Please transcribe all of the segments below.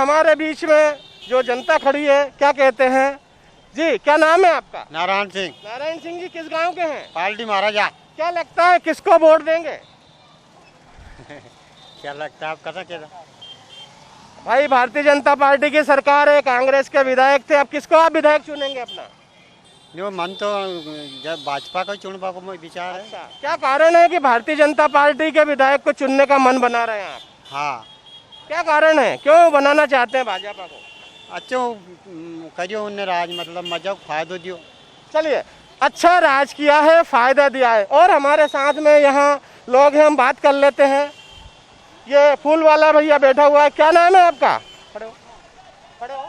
हमारे बीच में जो जनता खड़ी है, क्या कहते हैं जी, क्या नाम है आपका? नारायण सिंह। नारायण सिंह जी, किस गांव के हैं? पालटी महाराजा। क्या लगता है किसको वोट देंगे? क्या लगता है आपका? क्या भाई, भारतीय जनता पार्टी की सरकार है, कांग्रेस के विधायक थे, अब किसको आप विधायक चुनेंगे अपना? जो मन तो जब भाजपा का चुनवा को विचार है। अच्छा, क्या कारण है कि भारतीय जनता पार्टी के विधायक को चुनने का मन बना रहे हैं आप? हाँ, क्या कारण है, क्यों बनाना चाहते हैं भाजपा को? अच्छो करियो उनने राज, मतलब मजा फायदो दियो। चलिए, अच्छा राज किया है, फायदा दिया है। और हमारे साथ में यहाँ लोग हैं, हम बात कर लेते हैं। ये फूल वाला भैया बैठा हुआ है, क्या नाम है आपका? खड़े हो, खड़े हो,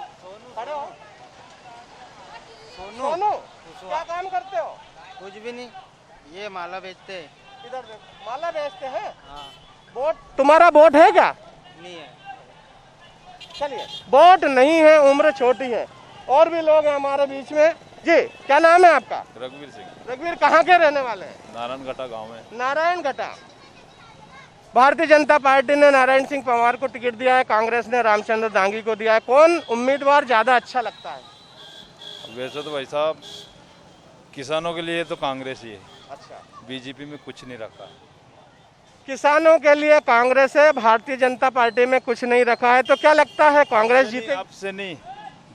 खड़े हो। सोनू, क्या काम करते हो? कुछ भी नहीं, ये माला बेचते हैं। इधर देखो, माला बेचते हैं। हाँ। वोट, तुम्हारा वोट है क्या? नहीं है। चलिए, वोट नहीं है, उम्र छोटी है। और भी लोग हैं हमारे बीच में। जी, क्या नाम है आपका? रघुवीर सिंह। रघुवीर, कहाँ के रहने वाले हैं? नारायणघटा गांव में। नारायणघटा। भारतीय जनता पार्टी ने नारायण सिंह पंवार को टिकट दिया है, कांग्रेस ने रामचंद्र दांगी को दिया है। कौन उम्मीदवार ज्यादा अच्छा लगता है? वैसे तो भाई साहब, किसानों के लिए तो कांग्रेस ही है। अच्छा, बीजेपी में कुछ नहीं रखा। किसानों के लिए कांग्रेस है, भारतीय जनता पार्टी में कुछ नहीं रखा है। तो क्या लगता है कांग्रेस जीते? अब से नहीं,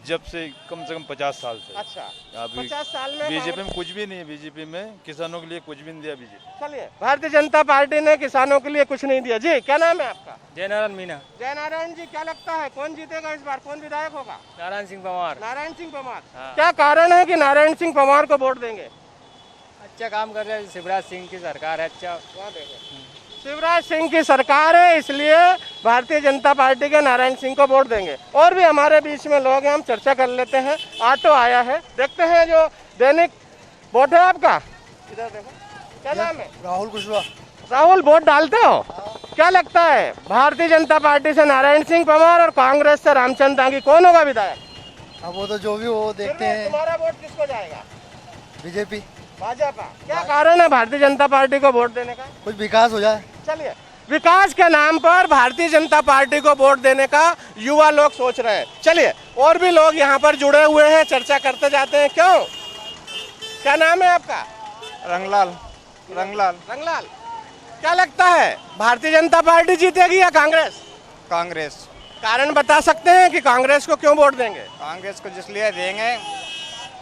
जब से कम 50 साल से। अच्छा, अभी 50 साल में बीजेपी में कुछ भी नहीं है। बीजेपी में किसानों के लिए कुछ भी नहीं दिया बीजेपी। चलिए, भारतीय जनता पार्टी ने किसानों के लिए कुछ नहीं दिया। जी, क्या नाम है आपका? जयनारायण मीना। जयनारायण जी, क्या लगता है कौन जीतेगा इस बार, कौन विधायक होगा? नारायण सिंह पंवार। नारायण सिंह पंवार। हाँ। क्या कारण है कि नारायण सिंह पंवार को वोट देंगे? अच्छा काम कर रहे हैं, शिवराज सिंह की सरकार है। अच्छा, शिवराज सिंह की सरकार है, इसलिए भारतीय जनता पार्टी के नारायण सिंह को वोट देंगे। और भी हमारे बीच में लोग हैं, हम चर्चा कर लेते हैं। ऑटो आया है, देखते हैं जो दैनिक। वोट है आपका? इधर देखो, क्या नाम है? राहुल कुशवाहा। राहुल, वोट डालते हो? क्या लगता है भारतीय जनता पार्टी से नारायण सिंह पंवार और कांग्रेस से रामचंद्र दांगी, कौन होगा विधायक? अब वो तो जो भी हो देखते हैं। तुम्हारा वोट किसको जाएगा? बीजेपी। भाजपा। क्या कारण है भारतीय जनता पार्टी को वोट देने का? कुछ विकास हो जाए। चलिए, विकास के नाम पर भारतीय जनता पार्टी को वोट देने का युवा लोग सोच रहे हैं। चलिए, और भी लोग यहाँ पर जुड़े हुए हैं, चर्चा करते जाते हैं। क्यों, क्या नाम है आपका? रंगलाल। रंगलाल। रंगलाल, क्या लगता है भारतीय जनता पार्टी जीतेगी या कांग्रेस? कांग्रेस। कारण बता सकते हैं कि कांग्रेस को क्यों वोट देंगे? कांग्रेस को इसलिए देंगे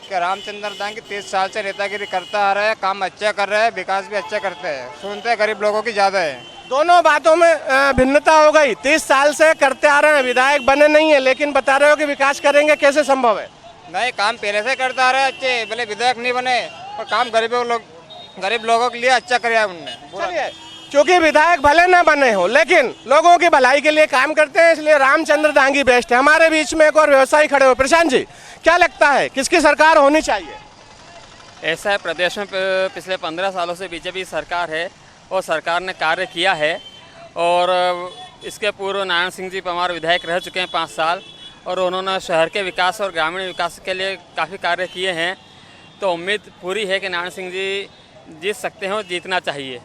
कि रामचंद्र दांगी 30 साल से नेतागिरी करता आ रहा है, काम अच्छा कर रहा है, विकास भी अच्छा करते हैं, सुनते हैं गरीब लोगों की ज्यादा है। दोनों बातों में भिन्नता हो गई। 30 साल से करते आ रहे हैं, विधायक बने नहीं है, लेकिन बता रहे हो कि विकास करेंगे, कैसे संभव है? नहीं, काम पहले से करता आ रहा है अच्छे, भले विधायक नहीं बने और काम गरीब लोगों के लिए अच्छा कराया उनने। चलिए, क्योंकि विधायक भले न बने हो, लेकिन लोगों की भलाई के लिए काम करते हैं, इसलिए रामचंद्र दांगी बेस्ट है। हमारे बीच में एक और व्यवसायी खड़े हो। प्रशांत जी, क्या लगता है किसकी सरकार होनी चाहिए? ऐसा है, प्रदेश में पिछले 15 सालों से बीजेपी सरकार है और सरकार ने कार्य किया है। और इसके पूर्व नारायण सिंह जी पंवार विधायक रह चुके हैं 5 साल, और उन्होंने शहर के विकास और ग्रामीण विकास के लिए काफ़ी कार्य किए हैं। तो उम्मीद पूरी है कि नारायण सिंह जी जीत सकते हैं और जीतना चाहिए।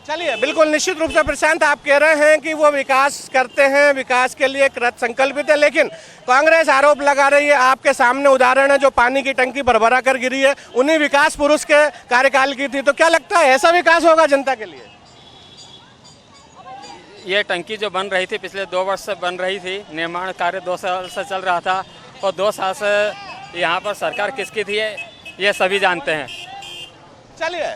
चलिए, बिल्कुल निश्चित रूप से प्रशांत, आप कह रहे हैं कि वो विकास करते हैं, विकास के लिए कृत संकल्पित है, लेकिन कांग्रेस आरोप लगा रही है। आपके सामने उदाहरण है, जो पानी की टंकी भरभरा कर गिरी है, उन्हीं विकास पुरुष के कार्यकाल की थी। तो क्या लगता है ऐसा विकास होगा जनता के लिए? ये टंकी जो बन रही थी पिछले 2 वर्ष से बन रही थी, निर्माण कार्य 2 साल से चल रहा था, और 2 साल से यहाँ पर सरकार किसकी थी ये सभी जानते हैं। चलिए,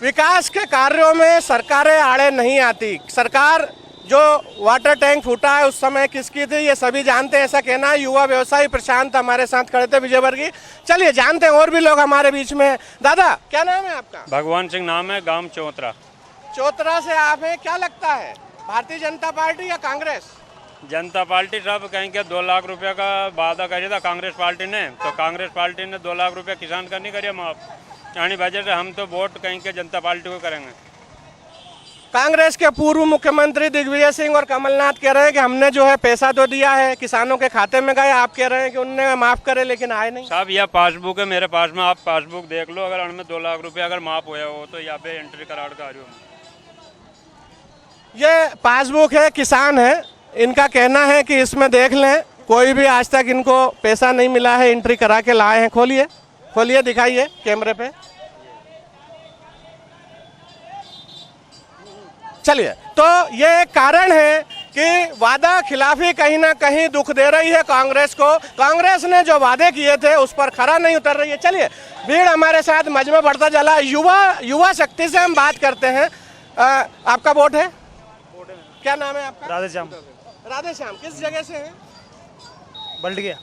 विकास के कार्यों में सरकारें आड़े नहीं आती। सरकार जो वाटर टैंक फूटा है उस समय किसकी थी ये सभी जानते हैं, ऐसा कहना है युवा व्यवसायी प्रशांत हमारे साथ खड़े थे विजयवर्गीय। चलिए, जानते हैं और भी लोग हमारे बीच में। दादा, क्या नाम है आपका? भगवान सिंह नाम है, गांव चौतरा। चौतरा से आप हैं, क्या लगता है भारतीय जनता पार्टी या कांग्रेस? जनता पार्टी साहब कहेंगे 2 लाख रुपए का वादा करिए था कांग्रेस पार्टी ने, तो कांग्रेस पार्टी ने 2 लाख रुपए किसान का नहीं करिए माफ, यानी वजह से हम तो वोट कहेंगे जनता पार्टी को करेंगे। कांग्रेस के पूर्व मुख्यमंत्री दिग्विजय सिंह और कमलनाथ कह रहे हैं कि हमने जो है पैसा तो दिया है, किसानों के खाते में गए। आप कह रहे हैं कि उनने माफ करे लेकिन आए नहीं। साहब यह पासबुक है मेरे पास में, आप पासबुक देख लो, अगर उनमें 2 लाख रुपए अगर माफ हुआ हो तो यहाँ पे एंट्री करा कर। ये पासबुक है, किसान है, इनका कहना है कि इसमें देख लें, कोई भी आज तक इनको पैसा नहीं मिला है, एंट्री करा के लाए हैं। खोलिए खोलिए, दिखाइए कैमरे पे। चलिए, तो ये एक कारण है कि वादा खिलाफी कहीं ना कहीं दुख दे रही है कांग्रेस को। कांग्रेस ने जो वादे किए थे उस पर खरा नहीं उतर रही है। चलिए, भीड़ हमारे साथ मज में बढ़ता चला। युवा शक्ति से हम बात करते हैं। आपका वोट है? क्या नाम है आपका? राधेश्याम। राधेश्याम, किस जगह से हैं? बल्ट गया।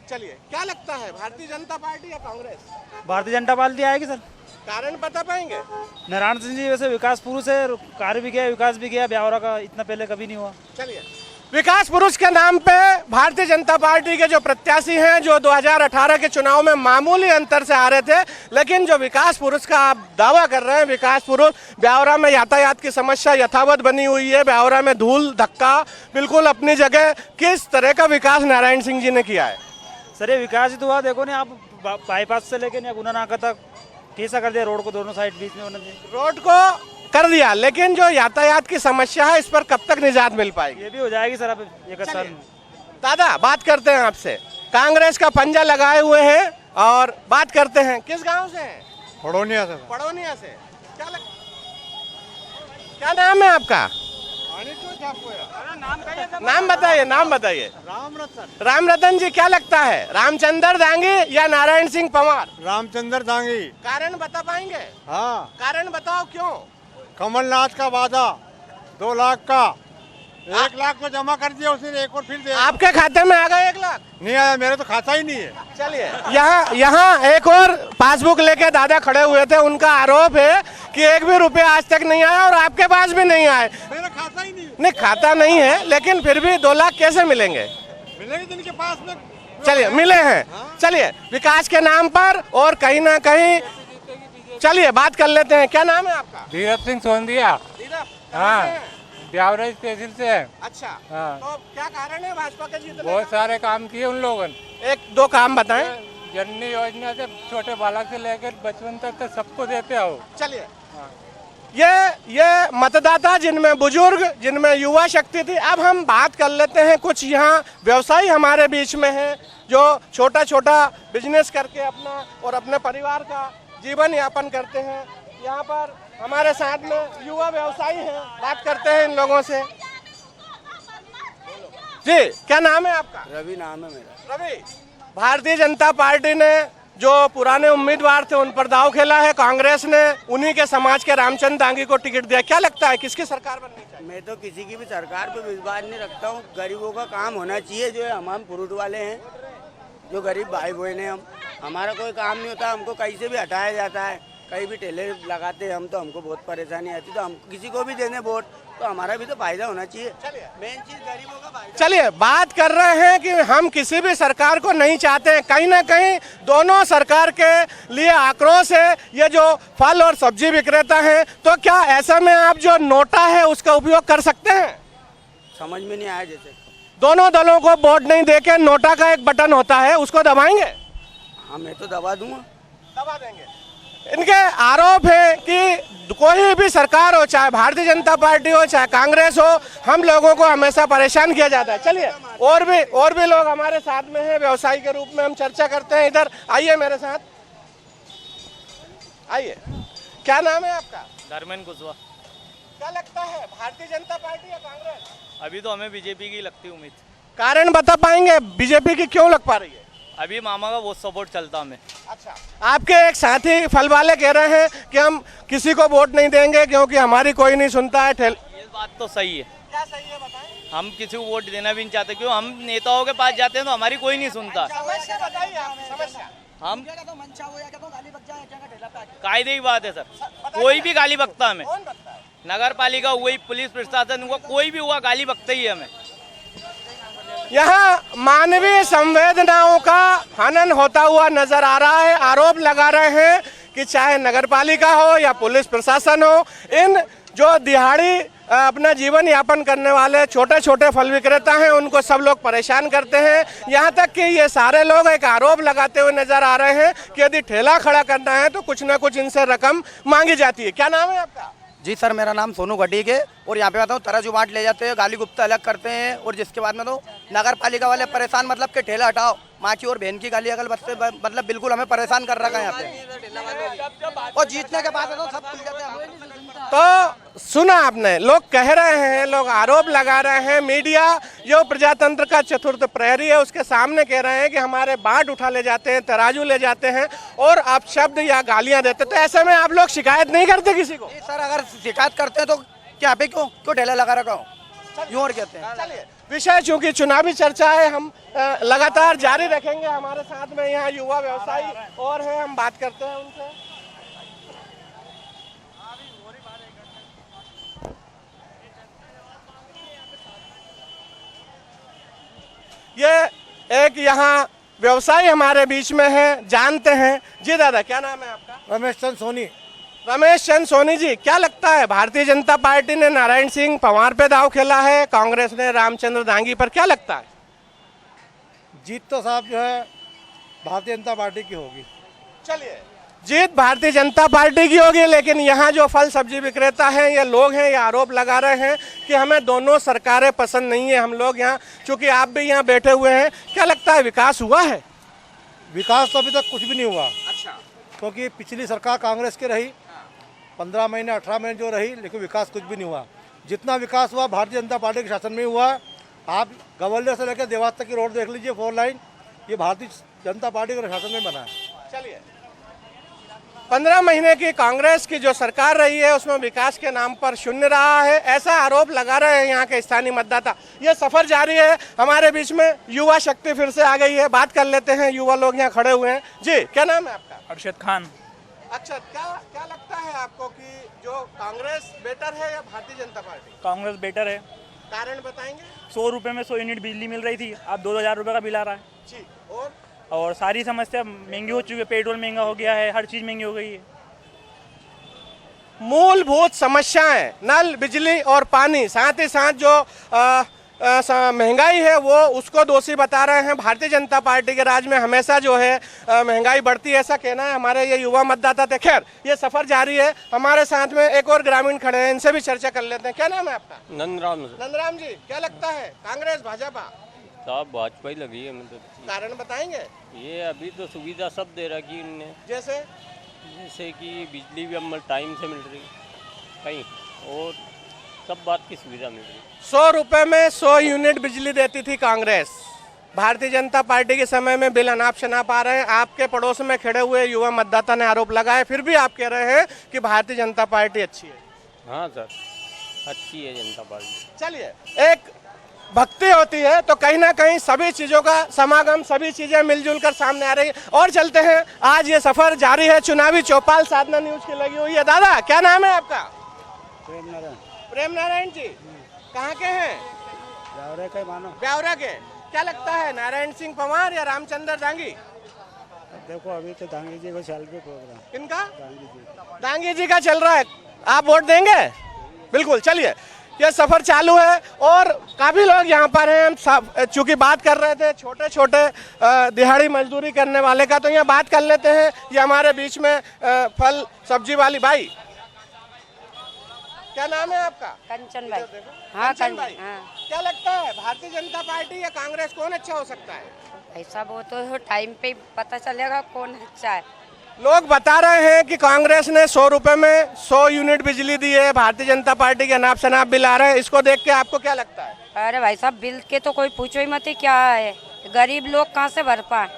चलिए, क्या लगता है, भारतीय जनता पार्टी या कांग्रेस? भारतीय जनता पार्टी आएगी सर। कारण बता पाएंगे? नारायण सिंह जी वैसे विकास पुरुष है, कार्य भी किया, विकास भी किया, ब्यावरा का इतना पहले कभी नहीं हुआ। चलिए, विकास पुरुष के नाम पे भारतीय जनता पार्टी के जो प्रत्याशी हैं, जो 2018 के चुनाव में मामूली अंतर से आ रहे थे, लेकिन जो विकास पुरुष का आप दावा कर रहे हैं, विकास पुरुष, ब्यावरा में यातायात की समस्या यथावत बनी हुई है, ब्यावरा में धूल धक्का बिल्कुल अपनी जगह, किस तरह का विकास नारायण सिंह जी ने किया है? सर ये विकास ही तो हुआ, देखो ना आप बाईपास से लेके गुना नाका तक कैसा कर दिया रोड को, दोनों साइड बीच में होना चाहिए। रोड को कर दिया, लेकिन जो यातायात की समस्या है इस पर कब तक निजात मिल पाएगी? ये भी हो जाएगी सर अब एक साल में। दादा, बात करते हैं आपसे। कांग्रेस का पंजा लगाए हुए हैं और बात करते हैं, किस गांव से हैं? पड़ोनिया से। पड़ोनिया से। क्या नाम है आपका? नाम बताइए, नाम बताइए। राम रतन जी, क्या लगता है, रामचंद्र दांगी या नारायण सिंह पंवार? रामचंद्र दांगी। कारण बता पाएंगे? हाँ, कारण बताओ क्यों? कमलनाथ का वादा 2 लाख का, 1 लाख तो जमा कर दिया उसने, एक और फिर दे। आपके खाते में आ गया 1 लाख? नहीं आया, मेरे तो खाता ही नहीं है। चलिए, यहाँ एक और पासबुक लेके दादा खड़े हुए थे, उनका आरोप है कि 1 भी रुपया आज तक नहीं आया और आपके पास भी नहीं आए। मेरा खाता ही नहीं। नहीं, खाता नहीं है, लेकिन फिर भी 2 लाख कैसे मिलेंगे? मिलेंगे जिनके पास में। चलिए, मिले हैं। चलिए, विकास के नाम पर और कहीं ना कहीं, चलिए बात कर लेते हैं। क्या नाम है आपका? धीरज सिंह सोंदिया। हाँ, ब्यावरा तहसील से है। अच्छा, हाँ। तो क्या कारण है भाजपा के जीतने बहुत सारे काम किए उन लोगों ने। 1-2 काम बताएं। जननी योजना से छोटे बालक से लेकर बचपन तक सबको देते हो। चलिए, ये मतदाता जिनमें बुजुर्ग, जिनमें युवा शक्ति थी। अब हम बात कर लेते हैं, कुछ यहाँ व्यवसायी हमारे बीच में हैं जो छोटा छोटा बिजनेस करके अपना और अपने परिवार का जीवन यापन करते हैं। यहाँ पर हमारे साथ में युवा व्यवसायी हैं, बात करते हैं इन लोगों से। जी, क्या नाम है आपका? रवि नाम है मेरा। रवि, भारतीय जनता पार्टी ने जो पुराने उम्मीदवार थे उन पर दाव खेला है, कांग्रेस ने उन्हीं के समाज के रामचंद्र दांगी को टिकट दिया। क्या लगता है, किसकी सरकार बननी चाहिए? मैं तो किसी की भी सरकार पे विश्वास नहीं रखता हूँ। गरीबों का काम होना चाहिए। जो है हम फ्रूट वाले हैं, जो गरीब भाई बहन हैं, हमारा कोई काम नहीं होता, हमको कहीं से भी हटाया जाता है, कहीं भी ठेले लगाते हैं हम, तो हमको बहुत परेशानी आती है। तो हम किसी को भी देने वोट, तो हमारा भी तो फायदा होना चाहिए। मेन चीज गरीबों का फायदा। चलिए, बात कर रहे हैं कि हम किसी भी सरकार को नहीं चाहते हैं, कहीं ना कहीं दोनों सरकार के लिए आक्रोश है। ये जो फल और सब्जी विक्रेता हैं, तो क्या ऐसा में आप जो नोटा है उसका उपयोग कर सकते हैं? समझ में नहीं आया। जैसे दोनों दलों को वोट नहीं देके नोटा का एक बटन होता है, उसको दबाएंगे? हाँ, मैं तो दबा दूंगा। दबा देंगे। इनके आरोप है कि कोई भी सरकार हो, चाहे भारतीय जनता पार्टी हो चाहे कांग्रेस हो, हम लोगों को हमेशा परेशान किया जाता है। चलिए, और भी लोग हमारे साथ में हैं, व्यवसायी के रूप में हम चर्चा करते हैं। इधर आइए, मेरे साथ आइए। क्या नाम है आपका? धर्मेंद्र कुशवाहा। क्या लगता है, भारतीय जनता पार्टी या कांग्रेस? अभी तो हमें बीजेपी की लगती उम्मीद। कारण बता पाएंगे, बीजेपी की क्यों लग पा रही है? अभी मामा का बहुत सपोर्ट चलता हमें। अच्छा, आपके एक साथी फल वाले कह रहे हैं कि हम किसी को वोट नहीं देंगे क्योंकि हमारी कोई नहीं सुनता है। ये बात तो सही है। क्या सही है बताएं? हम किसी को वोट देना भी नहीं चाहते, क्यों? हम नेताओं के पास जाते हैं तो हमारी कोई नहीं सुनता। समस्या बताइए आप, समस्या। हम कायदे की बात है सर, कोई भी गाली बकता हमें। नगर पालिका हुई, पुलिस प्रशासन हुआ, कोई भी हुआ, गाली बकता ही है हमें। यहाँ मानवीय संवेदनाओं का हनन होता हुआ नजर आ रहा है। आरोप लगा रहे हैं कि चाहे नगर पालिका हो या पुलिस प्रशासन हो, इन जो दिहाड़ी अपना जीवन यापन करने वाले छोटे छोटे फल विक्रेता हैं, उनको सब लोग परेशान करते हैं। यहाँ तक कि ये सारे लोग एक आरोप लगाते हुए नजर आ रहे हैं कि यदि ठेला खड़ा करना है तो कुछ ना कुछ इनसे रकम मांगी जाती है। क्या नाम है आपका? जी सर, मेरा नाम सोनू घटीक है और यहाँ पे आता हूँ तराजू बाट ले जाते हैं, गाली गुप्ता अलग करते हैं और जिसके बाद में तो नगर पालिका वाले परेशान, मतलब कि ठेला हटाओ, माँ की और बहन की गाली अगल बच्चे, मतलब बिल्कुल हमें परेशान कर रखा है यहाँ पे। और जीतने के बाद तो सब खुल जाते हैं। तो सुना आपने, लोग कह रहे हैं, लोग आरोप लगा रहे हैं, मीडिया जो प्रजातंत्र का चतुर्थ प्रहरी है उसके सामने कह रहे हैं कि हमारे बाट उठा ले जाते हैं, तराजू ले जाते हैं और आप शब्द या गालियां देते, तो ऐसे में आप लोग शिकायत नहीं करते किसी को? सर अगर शिकायत करते हैं तो क्या पे क्यों ठेला लगा रखा हो, यूं और कहते हैं। चलिए, विषय चूंकि चुनावी चर्चा है, हम लगातार जारी रखेंगे। हमारे साथ में यहाँ युवा व्यवसायी और है, हम बात करते हैं उनसे। ये एक यहाँ व्यवसायी हमारे बीच में है, जानते हैं। जी दादा, क्या नाम है आपका? रमेश चंद सोनी। रमेश चंद सोनी जी, क्या लगता है भारतीय जनता पार्टी ने नारायण सिंह पंवार पे दाव खेला है, कांग्रेस ने रामचंद्र दांगी पर, क्या लगता है? जीत तो साहब जो है भारतीय जनता पार्टी की होगी। चलिए, जीत भारतीय जनता पार्टी की होगी, लेकिन यहाँ जो फल सब्जी विक्रेता हैं, ये लोग हैं, ये आरोप लगा रहे हैं कि हमें दोनों सरकारें पसंद नहीं है। हम लोग यहाँ, चूंकि आप भी यहाँ बैठे हुए हैं, क्या लगता है विकास हुआ है? विकास तो अभी तक कुछ भी नहीं हुआ। अच्छा, क्योंकि पिछली सरकार कांग्रेस की रही, 15 महीने 18 महीने जो रही, लेकिन विकास कुछ भी नहीं हुआ। जितना विकास हुआ भारतीय जनता पार्टी के शासन में हुआ। आप गवलिया से लेकर देवास तक की रोड देख लीजिए, 4 लाइन, ये भारतीय जनता पार्टी के शासन में बना है। चलिए, 15 महीने की कांग्रेस की जो सरकार रही है उसमें विकास के नाम पर शून्य रहा है, ऐसा आरोप लगा रहे हैं यहाँ के स्थानीय मतदाता। ये सफर जारी है। हमारे बीच में युवा शक्ति फिर से आ गई है, बात कर लेते हैं। युवा लोग यहाँ खड़े हुए हैं। जी, क्या नाम है आपका? अरशद खान। अच्छा, क्या लगता है आपको कि जो कांग्रेस बेटर है या भारतीय जनता पार्टी? कांग्रेस बेटर है। कारण बताएंगे? 100 रुपये में 100 यूनिट बिजली मिल रही थी, अब 2000 रुपये का बिल आ रहा है। जी, और सारी समस्या महंगी हो चुकी है, पेट्रोल महंगा हो गया है, हर चीज़ महंगी हो गई है। मूलभूत समस्याएं, नल, बिजली और पानी, साथ ही साथ जो महंगाई है वो उसको दोषी बता रहे हैं। भारतीय जनता पार्टी के राज में हमेशा जो है महंगाई बढ़ती है, ऐसा कहना है हमारे ये युवा मतदाता थे। खैर, ये सफर जारी है। हमारे साथ में एक और ग्रामीण खड़े हैं, इनसे भी चर्चा कर लेते हैं। क्या नाम है आपका? नंदराम जी, क्या लगता है कांग्रेस भाजपा? साहब भाजपा ही लगी है। मतलब कारण बताएंगे? ये अभी तो सुविधा सब दे रखी इनने, जैसे कि बिजली भी अब टाइम से मिल रही कहीं, और सब बात की सुविधा मिल रही। 100 रुपए में 100 यूनिट बिजली देती थी कांग्रेस। भारतीय जनता पार्टी के समय में बिल अनाप शनाप आ रहे हैं। आपके पड़ोस में खड़े हुए युवा मतदाता ने आरोप लगाए, फिर भी आप कह रहे हैं कि भारतीय जनता पार्टी अच्छी है। हाँ सर, अच्छी है जनता पार्टी। चलिए, एक भक्ति होती है तो कहीं ना कहीं सभी चीजों का समागम, सभी चीजें मिलजुल कर सामने आ रही है। और चलते हैं, आज ये सफर जारी है। चुनावी चौपाल साधना न्यूज की लगी हुई है। दादा, क्या नाम है आपका? प्रेम नारायण जी, कहाँ के हैं? ब्यावरा के। क्या लगता है, नारायण सिंह पंवार या रामचंद्र दांगी? देखो अभी तो दांगी जी को चल रही प्रोग्राम। किनका? दांगी जी का चल रहा है। आप वोट देंगे? बिल्कुल। चलिए, ये सफर चालू है और काफी लोग यहाँ पर हैं। हम चूंकि बात कर रहे थे छोटे छोटे दिहाड़ी मजदूरी करने वाले का, तो यहाँ बात कर लेते हैं। ये हमारे बीच में फल सब्जी वाली भाई, क्या नाम है आपका? कंचन भाई। हाँ, कंचन भाई। क्या लगता है भारतीय जनता पार्टी या कांग्रेस, कौन अच्छा हो सकता है? ऐसा वो तो टाइम पे पता चलेगा कौन अच्छा है। लोग बता रहे हैं कि कांग्रेस ने 100 रुपए में 100 यूनिट बिजली दी है, भारतीय जनता पार्टी के अनाप शनाप बिल आ रहे हैं। इसको देख के आपको क्या लगता है? अरे भाई साहब, बिल के तो कोई पूछो ही मत, क्या है, गरीब लोग कहाँ से भर पाए?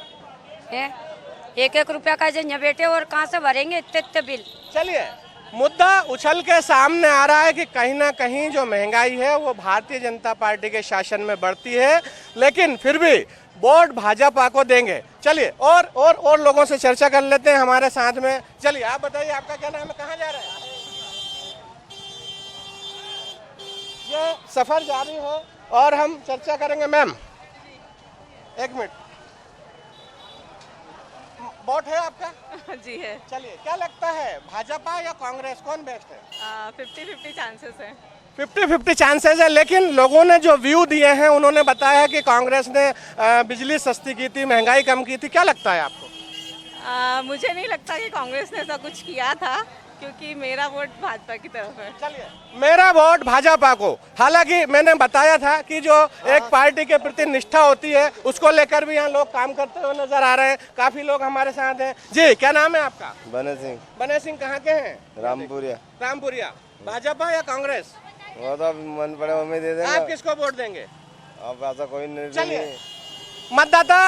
1-1 रुपया का जन बेटे और कहाँ से भरेंगे इतने बिल? चलिए, मुद्दा उछल के सामने आ रहा है कि कहीं ना कहीं जो महंगाई है वो भारतीय जनता पार्टी के शासन में बढ़ती है, लेकिन फिर भी वोट भाजपा को देंगे। चलिए, और लोगों से चर्चा कर लेते हैं हमारे साथ में। चलिए, आप बताइए, आपका क्या नाम है, कहाँ जा रहे हैं? ये सफर जारी है और हम चर्चा करेंगे। मैम, 1 मिनट, वोट है आपका? जी है। चलिए, क्या लगता है भाजपा या कांग्रेस, कौन बेस्ट है? 50-50 चांसेस है। 50-50 चांसेस है, लेकिन लोगों ने जो व्यू दिए हैं उन्होंने बताया कि कांग्रेस ने बिजली सस्ती की थी, महंगाई कम की थी। क्या लगता है आपको? मुझे नहीं लगता कि कांग्रेस ने ऐसा कुछ किया था, क्योंकि मेरा वोट भाजपा की तरफ है। चलिए, मेरा वोट भाजपा को। हालांकि मैंने बताया था कि जो एक पार्टी के प्रति निष्ठा होती है उसको लेकर भी यहाँ लोग काम करते हुए नजर आ रहे हैं। काफी लोग हमारे साथ हैं। जी, क्या नाम है आपका? बने सिंह। बने सिंह कहाँ के हैं? रामपुरिया। रामपुरिया। भाजपा या कांग्रेस? वो तो मन पड़े हमें दे देंगे। आप किसको वोट देंगे? अब ऐसा कोई नहीं। चलिए, मतदाता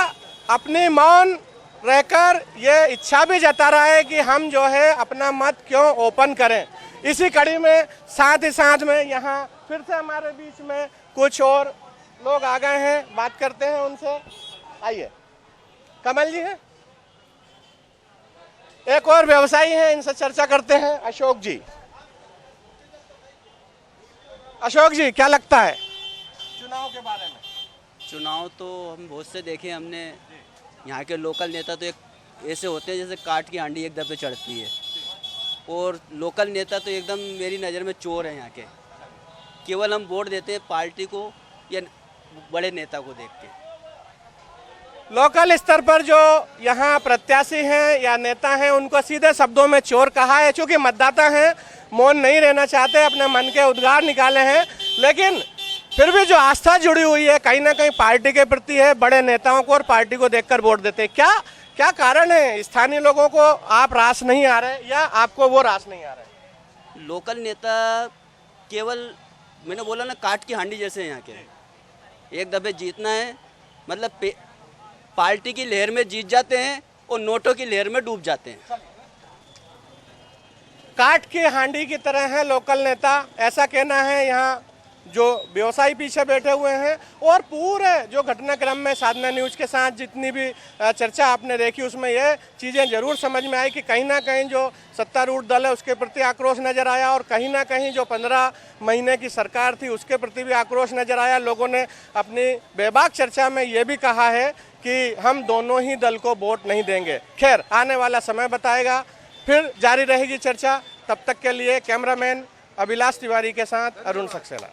अपनी मौन रहकर ये इच्छा भी जता रहा है कि हम जो है अपना मत क्यों ओपन करें। इसी कड़ी में साथ ही साथ में यहाँ फिर से हमारे बीच में कुछ और लोग आ गए हैं, बात करते हैं उनसे। आइए, कमल जी हैं, एक और व्यवसायी हैं, इनसे चर्चा करते हैं। अशोक जी, अशोक जी क्या लगता है चुनाव के बारे में? चुनाव तो हम बहुत से देखे हमने। यहाँ के लोकल नेता तो एक ऐसे होते हैं जैसे काट की हांडी एक दफे चढ़ती है, और लोकल नेता तो एकदम मेरी नज़र में चोर है यहाँ के। केवल हम वोट देते हैं पार्टी को या बड़े नेता को देख के। लोकल स्तर पर जो यहाँ प्रत्याशी हैं या नेता हैं उनको सीधे शब्दों में चोर कहा है। चूँकि मतदाता हैं, मौन नहीं रहना चाहते, अपने मन के उद्गार निकाले हैं, लेकिन फिर भी जो आस्था जुड़ी हुई है कहीं ना कहीं पार्टी के प्रति है, बड़े नेताओं को और पार्टी को देखकर वोट देते हैं। क्या क्या कारण है? स्थानीय लोगों को आप रास नहीं आ रहे या आपको वो रास नहीं आ रहे? लोकल नेता केवल मैंने बोला ना काट की हांडी जैसे हैं यहाँ के। एक दफे जीतना है मतलब पार्टी की लहर में जीत जाते हैं और नोटों की लहर में डूब जाते हैं। काट की हांडी की तरह है लोकल नेता, ऐसा कहना है यहाँ जो व्यवसायी पीछे बैठे हुए हैं। और पूरे जो घटनाक्रम में साधना न्यूज के साथ जितनी भी चर्चा आपने देखी उसमें ये चीज़ें जरूर समझ में आई कि कहीं ना कहीं जो सत्तारूढ़ दल है उसके प्रति आक्रोश नजर आया, और कहीं ना कहीं जो 15 महीने की सरकार थी उसके प्रति भी आक्रोश नजर आया। लोगों ने अपनी बेबाक चर्चा में ये भी कहा है कि हम दोनों ही दल को वोट नहीं देंगे। खैर, आने वाला समय बताएगा, फिर जारी रहेगी चर्चा। तब तक के लिए कैमरामैन अभिलाष तिवारी के साथ अरुण सक्सेना।